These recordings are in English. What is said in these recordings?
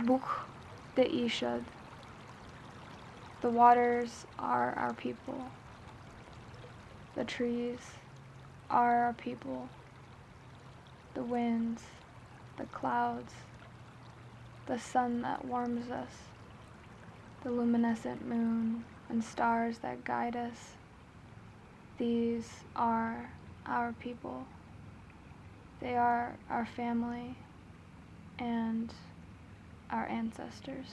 Bukh de Ishad. The waters are our people. The trees are our people. The winds, the clouds, the sun that warms us, the luminescent moon and stars that guide us. These are our people. They are our family and our ancestors.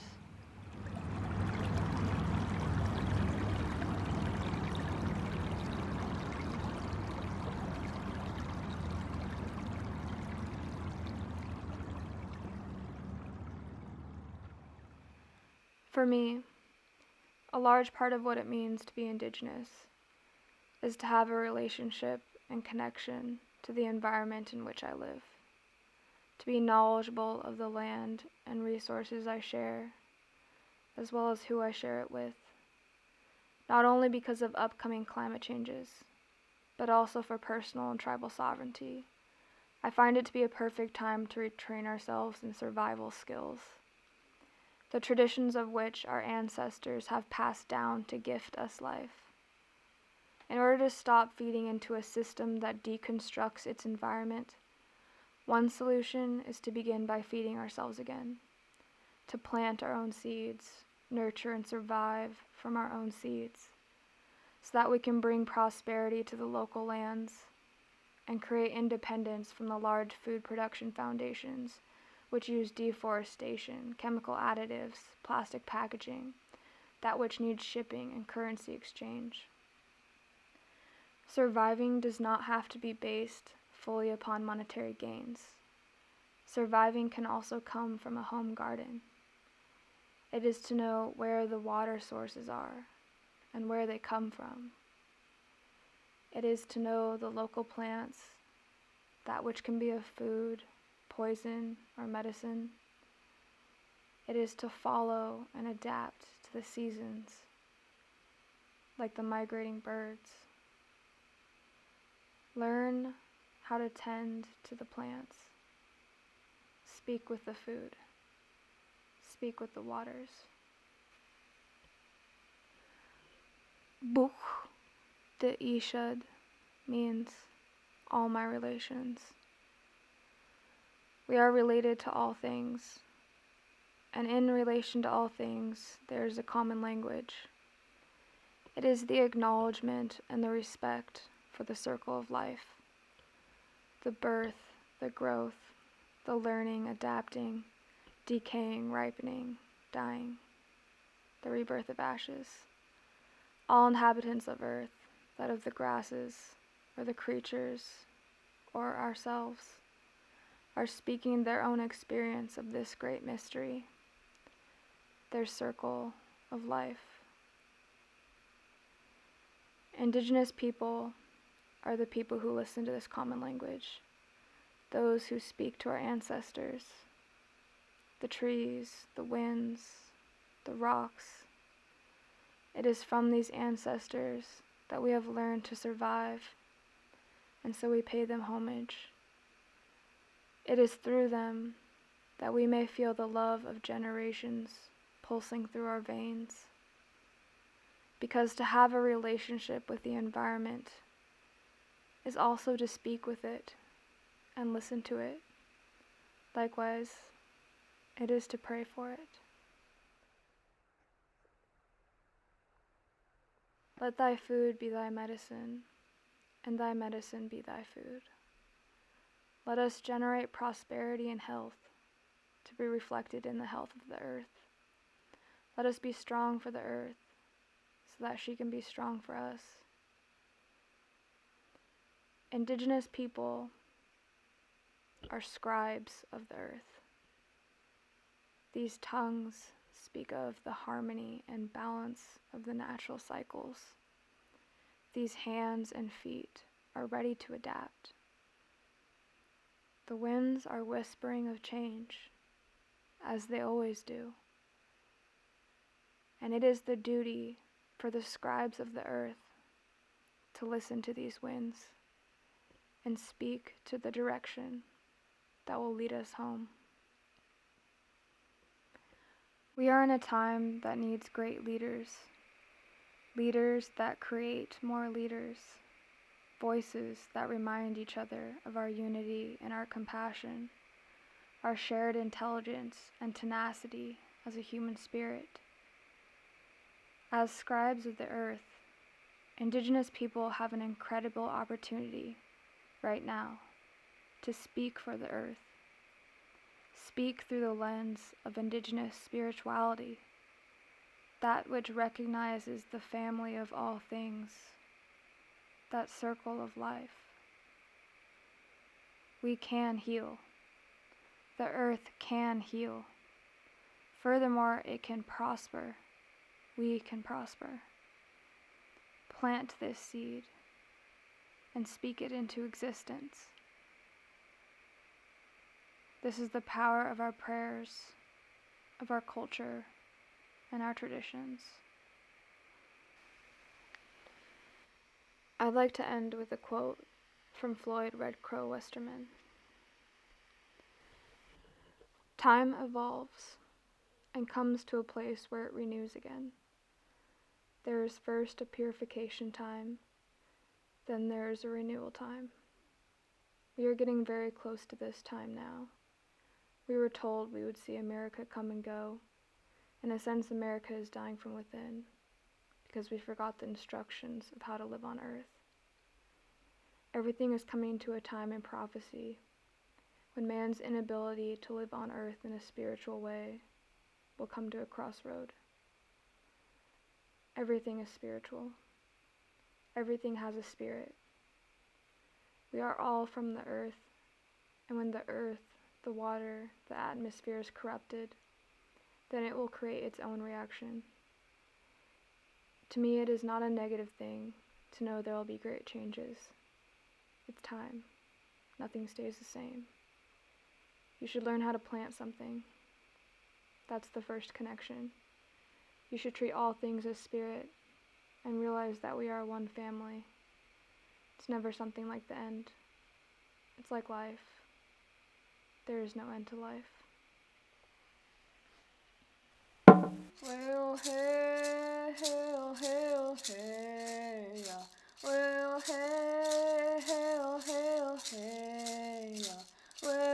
For me, a large part of what it means to be indigenous is to have a relationship and connection to the environment in which I live, to be knowledgeable of the land and resources I share, as well as who I share it with, not only because of upcoming climate changes, but also for personal and tribal sovereignty. I find it to be a perfect time to retrain ourselves in survival skills, the traditions of which our ancestors have passed down to gift us life. In order to stop feeding into a system that deconstructs its environment, one solution is to begin by feeding ourselves again, to plant our own seeds, nurture and survive from our own seeds, so that we can bring prosperity to the local lands and create independence from the large food production foundations which use deforestation, chemical additives, plastic packaging, that which needs shipping and currency exchange. Surviving does not have to be based fully upon monetary gains. Surviving can also come from a home garden. It is to know where the water sources are and where they come from. It is to know the local plants, that which can be of food, poison, or medicine. It is to follow and adapt to the seasons, like the migrating birds. Learn how to tend to the plants. Speak with the food. Speak with the waters. Bukh de Ishad means all my relations. We are related to all things, and in relation to all things, there is a common language. It is the acknowledgement and the respect for the circle of life, the birth, the growth, the learning, adapting, decaying, ripening, dying, the rebirth of ashes. All inhabitants of earth, that of the grasses, or the creatures, or ourselves, are speaking their own experience of this great mystery, their circle of life. Indigenous people are the people who listen to this common language, those who speak to our ancestors, the trees, the winds, the rocks. It is from these ancestors that we have learned to survive, and so we pay them homage. It is through them that we may feel the love of generations pulsing through our veins. Because to have a relationship with the environment is also to speak with it and listen to it. Likewise, it is to pray for it. Let thy food be thy medicine, and thy medicine be thy food. Let us generate prosperity and health to be reflected in the health of the earth. Let us be strong for the earth so that she can be strong for us. Indigenous people are scribes of the earth. These tongues speak of the harmony and balance of the natural cycles. These hands and feet are ready to adapt. The winds are whispering of change, as they always do. And it is the duty for the scribes of the earth to listen to these winds and speak to the direction that will lead us home. We are in a time that needs great leaders, leaders that create more leaders, voices that remind each other of our unity and our compassion, our shared intelligence and tenacity as a human spirit. As scribes of the earth, Indigenous people have an incredible opportunity right now to speak for the earth, speak through the lens of Indigenous spirituality, that which recognizes the family of all things, that circle of life. We can heal. The earth can heal. Furthermore, it can prosper. We can prosper. Plant this seed and speak it into existence. This is the power of our prayers, of our culture, and our traditions. I'd like to end with a quote from Floyd Red Crow Westerman. Time evolves and comes to a place where it renews again. There is first a purification time, then there is a renewal time. We are getting very close to this time now. We were told we would see America come and go. In a sense, America is dying from within, because we forgot the instructions of how to live on earth. Everything is coming to a time in prophecy when man's inability to live on earth in a spiritual way will come to a crossroad. Everything is spiritual. Everything has a spirit. We are all from the earth, and when the earth, the water, the atmosphere is corrupted, then it will create its own reaction. To me, it is not a negative thing to know there will be great changes. It's time. Nothing stays the same. You should learn how to plant something. That's the first connection. You should treat all things as spirit and realize that we are one family. It's never something like the end. It's like life. There is no end to life. Well, hey, hey, hey, hey, yeah. Well, hey, hey, hey, hey, yeah. Well,